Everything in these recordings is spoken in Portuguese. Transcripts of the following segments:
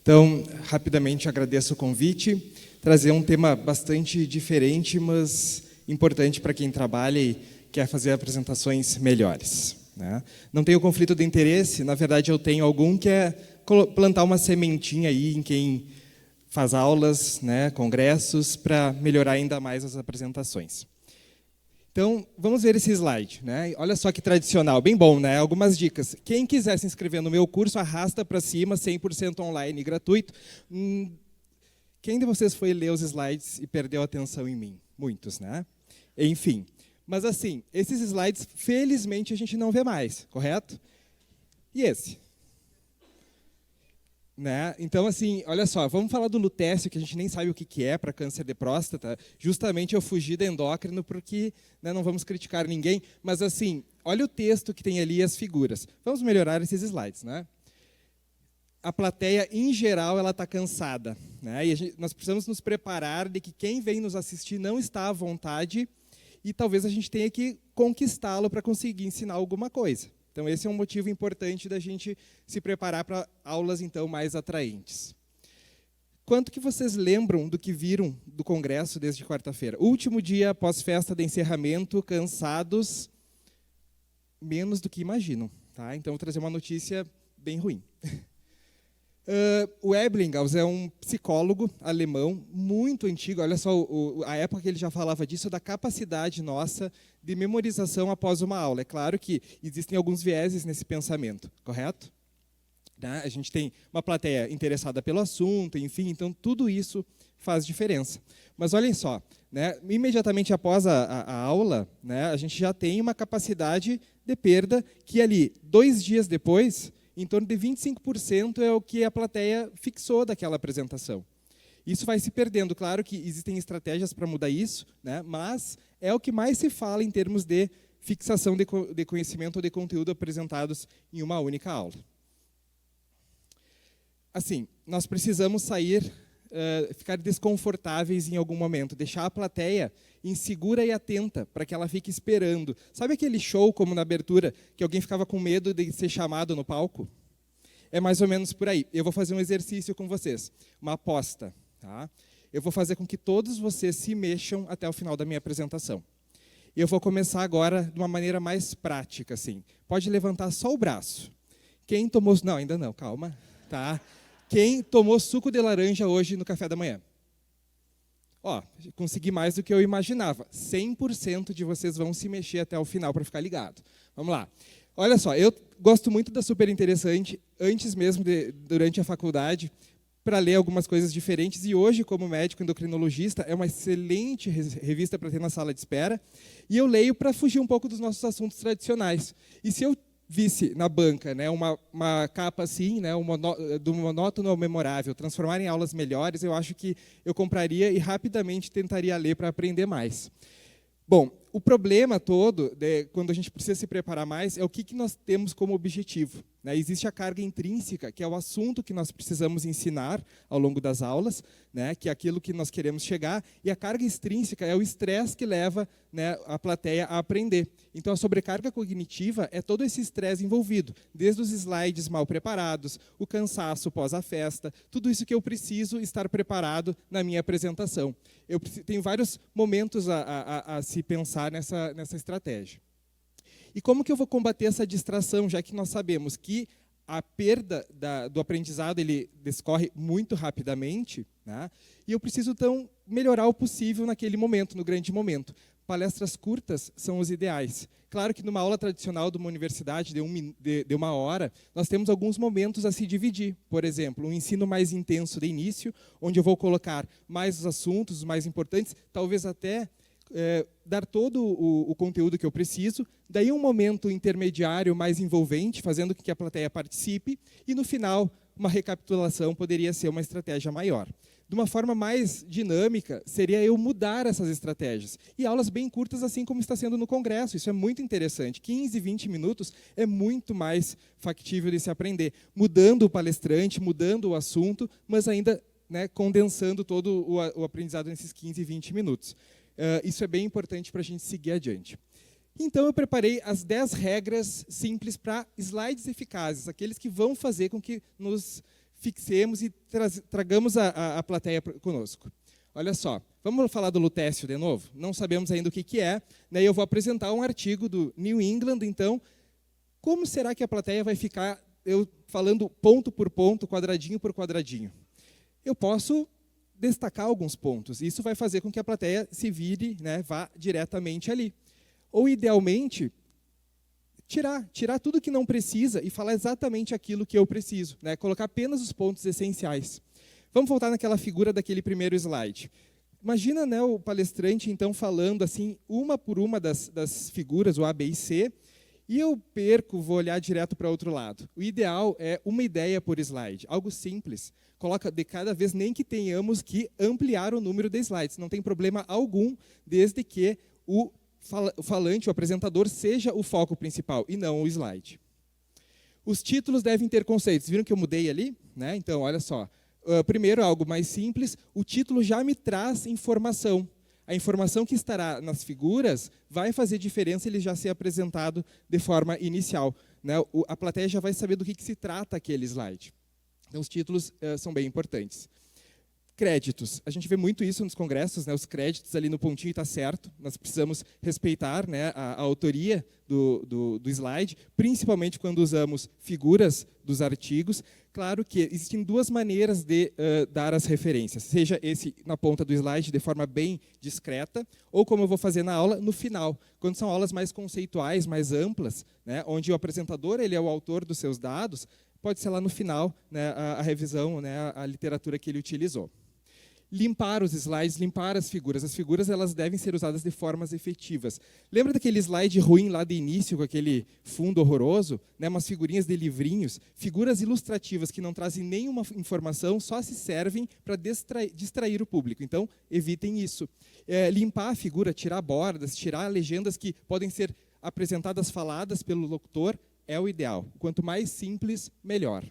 Então, rapidamente agradeço o convite, trazer um tema bastante diferente, mas importante para quem trabalha e quer fazer apresentações melhores, né? Não tenho conflito de interesse, na verdade eu tenho algum que é plantar uma sementinha aí em quem faz aulas, né, congressos, para melhorar ainda mais as apresentações. Então, vamos ver esse slide, né? Olha só que tradicional, bem bom, né? Algumas dicas. Quem quiser se inscrever no meu curso, arrasta para cima, 100% online, gratuito. Quem de vocês foi ler os slides e perdeu a atenção em mim? Muitos, né? Enfim, mas assim, esses slides, felizmente, a gente não vê mais, correto? E esse? Né? Então, assim, olha só, vamos falar do lutécio, que a gente nem sabe o que é para câncer de próstata. Justamente eu fugi da endócrino porque, né, não vamos criticar ninguém, mas assim, olha o texto que tem ali, as figuras. Vamos melhorar esses slides, né? A plateia, em geral, ela está cansada, né? E nós precisamos nos preparar de que quem vem nos assistir não está à vontade e talvez a gente tenha que conquistá-lo para conseguir ensinar alguma coisa. Então, esse é um motivo importante da gente se preparar para aulas, então, mais atraentes. Quanto que vocês lembram do que viram do congresso desde quarta-feira? Último dia após festa de encerramento, cansados, menos do que imaginam, tá? Então, vou trazer uma notícia bem ruim. O Ebbinghaus é um psicólogo alemão muito antigo. Olha só, a época que ele já falava disso, da capacidade nossa de memorização após uma aula. É claro que existem alguns vieses nesse pensamento, correto? Né? A gente tem uma plateia interessada pelo assunto, enfim, então tudo isso faz diferença. Mas olhem só, né? Imediatamente após a aula, né, a gente já tem uma capacidade de perda que ali, 2 dias depois, em torno de 25% é o que a plateia fixou daquela apresentação. Isso vai se perdendo. Claro que existem estratégias para mudar isso, né? Mas é o que mais se fala em termos de fixação de conhecimento ou de conteúdo apresentados em uma única aula. Assim, nós precisamos sair, ficar desconfortáveis em algum momento, deixar a plateia insegura e atenta, para que ela fique esperando. Sabe aquele show, como na abertura, que alguém ficava com medo de ser chamado no palco? É mais ou menos por aí. Eu vou fazer um exercício com vocês, uma aposta. Tá? Eu vou fazer com que todos vocês se mexam até o final da minha apresentação. Eu vou começar agora de uma maneira mais prática. Assim. Pode levantar só o braço. Quem tomou... Não, ainda não, calma. Tá? Quem tomou suco de laranja hoje no café da manhã? Ó, consegui mais do que eu imaginava. 100% de vocês vão se mexer até o final para ficar ligado. Vamos lá. Olha só, eu gosto muito da Super Interessante, antes mesmo, durante a faculdade, para ler algumas coisas diferentes. E hoje, como médico endocrinologista, é uma excelente revista para ter na sala de espera. E eu leio para fugir um pouco dos nossos assuntos tradicionais. E se eu visse na banca, né, uma capa assim, né, do monótono ao memorável, transformar em aulas melhores, eu acho que eu compraria e rapidamente tentaria ler para aprender mais. Bom, o problema todo, quando a gente precisa se preparar mais, é o que nós temos como objetivo. Né? Existe a carga intrínseca, que é o assunto que nós precisamos ensinar ao longo das aulas, né? Que é aquilo que nós queremos chegar, e a carga extrínseca é o estresse que leva, né, a plateia a aprender. Então, a sobrecarga cognitiva é todo esse estresse envolvido, desde os slides mal preparados, o cansaço pós a festa, tudo isso que eu preciso estar preparado na minha apresentação. Eu tenho vários momentos a se pensar nessa estratégia. E como que eu vou combater essa distração, já que nós sabemos que a perda do aprendizado ele discorre muito rapidamente, né? E eu preciso, então, melhorar o possível naquele momento, no grande momento. Palestras curtas são os ideais. Claro que numa aula tradicional de uma universidade de 1 hora, nós temos alguns momentos a se dividir. Por exemplo, um ensino mais intenso de início, onde eu vou colocar mais os assuntos, os mais importantes, talvez até dar todo o conteúdo que eu preciso, daí um momento intermediário mais envolvente, fazendo com que a plateia participe, e no final, uma recapitulação poderia ser uma estratégia maior. De uma forma mais dinâmica, seria eu mudar essas estratégias. E aulas bem curtas, assim como está sendo no congresso, isso é muito interessante. 15, 20 minutos é muito mais factível de se aprender, mudando o palestrante, mudando o assunto, mas ainda, né, condensando todo o aprendizado nesses 15, 20 minutos. Isso é bem importante para a gente seguir adiante. Então, eu preparei as 10 regras simples para slides eficazes, aqueles que vão fazer com que nos fixemos e tragamos a plateia conosco. Olha só, vamos falar do lutécio de novo? Não sabemos ainda o que é, né? Eu vou apresentar um artigo do New England, então, como será que a plateia vai ficar, eu falando ponto por ponto, quadradinho por quadradinho? Eu posso destacar alguns pontos, isso vai fazer com que a plateia se vire, né, vá diretamente ali. Ou, idealmente, tirar tudo que não precisa e falar exatamente aquilo que eu preciso, né? Colocar apenas os pontos essenciais. Vamos voltar naquela figura daquele primeiro slide. Imagina, né, o palestrante, então, falando assim, uma por uma das figuras, o A, B e C, e eu vou olhar direto para outro lado. O ideal é uma ideia por slide, algo simples. Coloca de cada vez, nem que tenhamos que ampliar o número de slides. Não tem problema algum, desde que o falante, o apresentador, seja o foco principal e não o slide. Os títulos devem ter conceitos. Viram que eu mudei ali? Né? Então, olha só. Primeiro, algo mais simples. O título já me traz informação. A informação que estará nas figuras vai fazer diferença ele já ser apresentado de forma inicial, né? A plateia já vai saber do que se trata aquele slide. Então, os títulos são bem importantes. Créditos. A gente vê muito isso nos congressos, né? Os créditos ali no pontinho está certo. Nós precisamos respeitar, né, a autoria do slide, principalmente quando usamos figuras dos artigos. Claro que existem duas maneiras de dar as referências. Seja esse na ponta do slide, de forma bem discreta, ou como eu vou fazer na aula, no final. Quando são aulas mais conceituais, mais amplas, né, onde o apresentador ele é o autor dos seus dados, pode ser lá no final, né, a revisão, né, a literatura que ele utilizou. Limpar os slides, limpar as figuras. As figuras elas devem ser usadas de formas efetivas. Lembra daquele slide ruim lá de início, com aquele fundo horroroso? Né, umas figurinhas de livrinhos? Figuras ilustrativas que não trazem nenhuma informação, só se servem para distrair o público. Então, evitem isso. Limpar a figura, tirar bordas, tirar legendas que podem ser apresentadas, faladas pelo locutor, é o ideal. Quanto mais simples, melhor.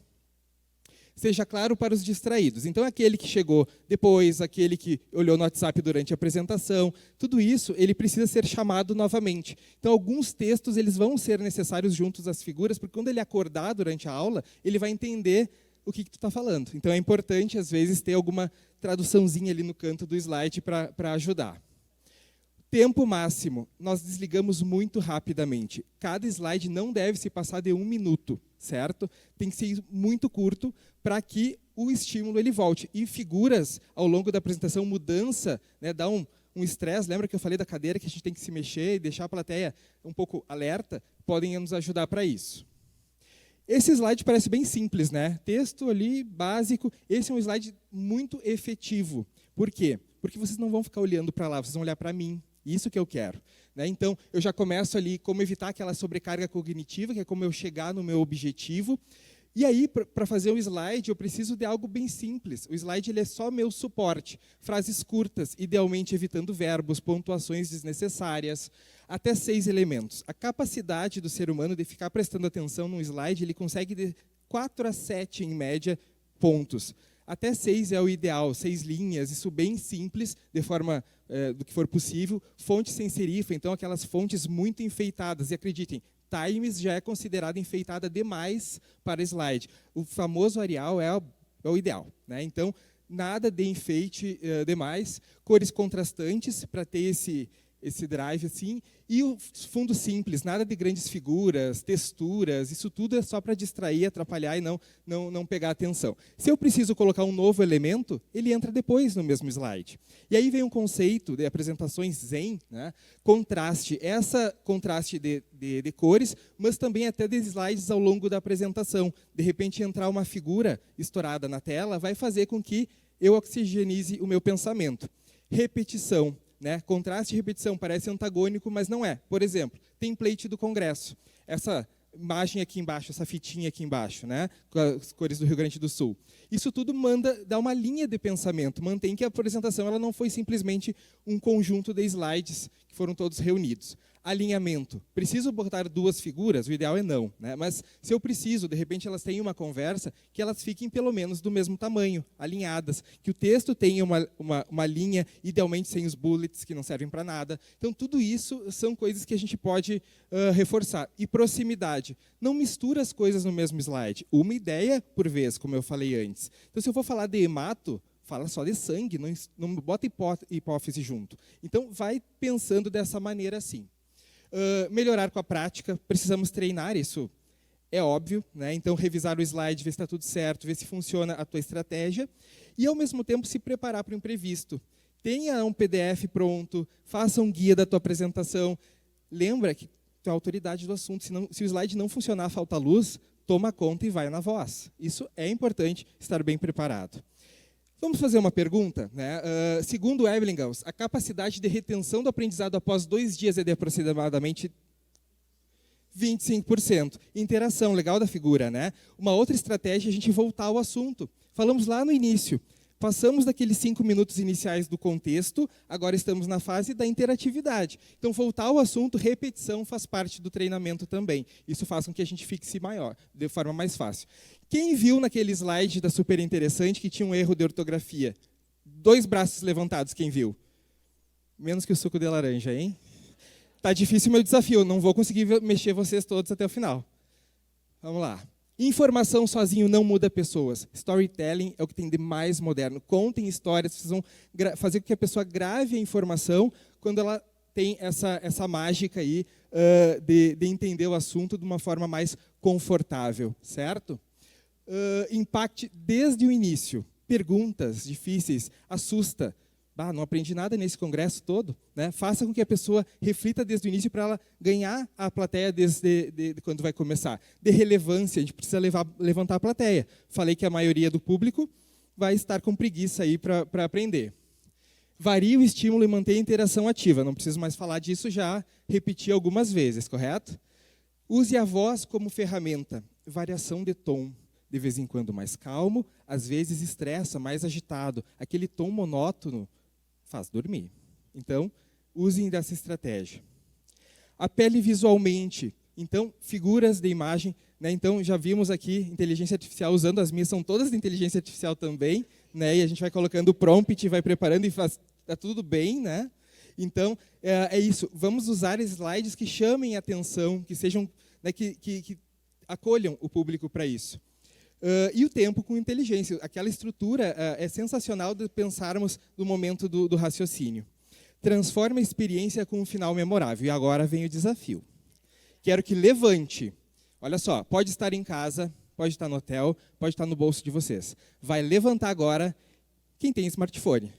Seja claro para os distraídos. Então, aquele que chegou depois, aquele que olhou no WhatsApp durante a apresentação, tudo isso ele precisa ser chamado novamente. Então, alguns textos eles vão ser necessários juntos às figuras, porque quando ele acordar durante a aula, ele vai entender o que tu está falando. Então, é importante, às vezes, ter alguma traduçãozinha ali no canto do slide para ajudar. Tempo máximo. Nós desligamos muito rapidamente. Cada slide não deve se passar de 1 minuto, certo? Tem que ser muito curto para que o estímulo ele volte. E figuras, ao longo da apresentação, mudança, né, dá um estresse. Lembra que eu falei da cadeira que a gente tem que se mexer e deixar a plateia um pouco alerta? Podem nos ajudar para isso. Esse slide parece bem simples, né? Texto ali, básico. Esse é um slide muito efetivo. Por quê? Porque vocês não vão ficar olhando para lá, vocês vão olhar para mim. Isso que eu quero. Né? Então, eu já começo ali como evitar aquela sobrecarga cognitiva, que é como eu chegar no meu objetivo. E aí, para fazer um slide, eu preciso de algo bem simples. O slide ele é só meu suporte. Frases curtas, idealmente evitando verbos, pontuações desnecessárias. Até 6 elementos. A capacidade do ser humano de ficar prestando atenção num slide, ele consegue de 4 a 7, em média, pontos. Até 6 é o ideal, 6 linhas, isso bem simples, de forma do que for possível. Fonte sem serifa, então aquelas fontes muito enfeitadas. E acreditem, Times já é considerada enfeitada demais para slide. O famoso Arial é o ideal. Né? Então, nada de enfeite demais. Cores contrastantes, para ter esse drive assim, e o fundo simples, nada de grandes figuras, texturas, isso tudo é só para distrair, atrapalhar e não pegar atenção. Se eu preciso colocar um novo elemento, ele entra depois no mesmo slide. E aí vem um conceito de apresentações zen, né? Contraste, contraste de cores, mas também até de slides ao longo da apresentação. De repente entrar uma figura estourada na tela vai fazer com que eu oxigenize o meu pensamento. Repetição. Né? Contraste e repetição parece antagônico, mas não é. Por exemplo, template do Congresso. Essa imagem aqui embaixo, essa fitinha aqui embaixo, né? Com as cores do Rio Grande do Sul. Isso tudo dá uma linha de pensamento, mantém que a apresentação ela não foi simplesmente um conjunto de slides que foram todos reunidos. Alinhamento. Preciso botar duas figuras? O ideal é não, né? Mas se eu preciso, de repente elas têm uma conversa, que elas fiquem pelo menos do mesmo tamanho, alinhadas, que o texto tenha uma linha, idealmente sem os bullets, que não servem para nada. Então, tudo isso são coisas que a gente pode reforçar. E proximidade. Não mistura as coisas no mesmo slide. Uma ideia por vez, como eu falei antes. Então, se eu for falar de hemato, fala só de sangue, não bota hipófise junto. Então, vai pensando dessa maneira assim. Melhorar com a prática, precisamos treinar, isso é óbvio, né? Então revisar o slide, ver se está tudo certo, ver se funciona a tua estratégia e ao mesmo tempo se preparar para o imprevisto. Tenha um PDF pronto, faça um guia da tua apresentação, lembra que tu é a autoridade do assunto, se o slide não funcionar, falta luz, toma conta e vai na voz. Isso é importante, estar bem preparado. Vamos fazer uma pergunta, né? Segundo Ebbinghaus, a capacidade de retenção do aprendizado após 2 dias é de aproximadamente 25%. Interação, legal da figura, né? Uma outra estratégia é a gente voltar ao assunto. Falamos lá no início. Passamos daqueles 5 minutos iniciais do contexto, agora estamos na fase da interatividade. Então, voltar ao assunto, repetição, faz parte do treinamento também. Isso faz com que a gente fixe maior, de forma mais fácil. Quem viu naquele slide da Super Interessante que tinha um erro de ortografia? 2 braços levantados, quem viu? Menos que o suco de laranja, hein? Tá difícil o meu desafio, eu não vou conseguir mexer vocês todos até o final. Vamos lá. Informação sozinho não muda pessoas. Storytelling é o que tem de mais moderno. Contem histórias, precisam fazer com que a pessoa grave a informação quando ela tem essa mágica aí de entender o assunto de uma forma mais confortável, certo? Impacte desde o início. Perguntas difíceis, assusta. Não aprendi nada nesse congresso todo, né? Faça com que a pessoa reflita desde o início para ela ganhar a plateia desde quando vai começar. De relevância, a gente precisa levantar a plateia. Falei que a maioria do público vai estar com preguiça aí para aprender. Varie o estímulo e mantenha a interação ativa. Não preciso mais falar disso, já repeti algumas vezes, correto? Use a voz como ferramenta. Variação de tom. De vez em quando mais calmo, às vezes estressa, mais agitado. Aquele tom monótono faz dormir. Então, usem dessa estratégia. Apele visualmente. Então, figuras de imagem. Né? Então, já vimos aqui inteligência artificial usando, as minhas são todas de inteligência artificial também. Né? E a gente vai colocando o prompt, vai preparando e está tudo bem. Né? Então, é isso. Vamos usar slides que chamem a atenção, que sejam, né, que acolham o público para isso. E o tempo com inteligência. Aquela estrutura é sensacional de pensarmos no momento do raciocínio. Transforma a experiência com um final memorável. E agora vem o desafio. Quero que levante. Olha só, pode estar em casa, pode estar no hotel, pode estar no bolso de vocês. Vai levantar agora quem tem smartphone.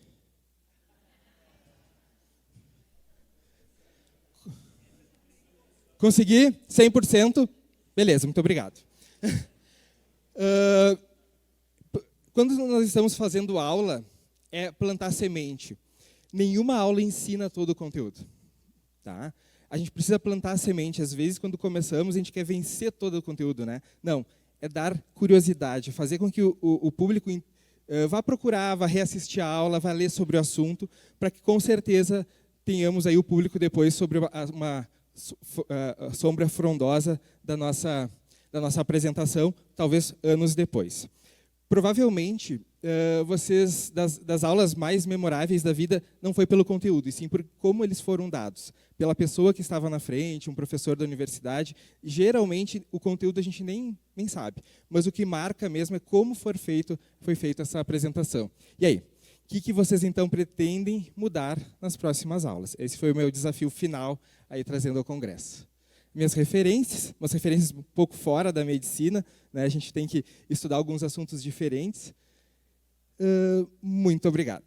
Consegui? 100%? Beleza, muito obrigado. Quando nós estamos fazendo aula, é plantar semente. Nenhuma aula ensina todo o conteúdo. Tá? A gente precisa plantar a semente. Às vezes, quando começamos, a gente quer vencer todo o conteúdo. Né? Não, é dar curiosidade, fazer com que o público vá procurar, vá reassistir a aula, vá ler sobre o assunto, para que, com certeza, tenhamos aí o público depois sobre uma sombra frondosa da nossa apresentação, talvez anos depois. Provavelmente, vocês, das aulas mais memoráveis da vida, não foi pelo conteúdo, e sim por como eles foram dados. Pela pessoa que estava na frente, um professor da universidade. Geralmente, o conteúdo a gente nem sabe, mas o que marca mesmo é como foi feita essa apresentação. E aí, o que vocês, então, pretendem mudar nas próximas aulas? Esse foi o meu desafio final, aí trazendo ao congresso. Minhas referências, umas referências um pouco fora da medicina, né? A gente tem que estudar alguns assuntos diferentes. Muito obrigado.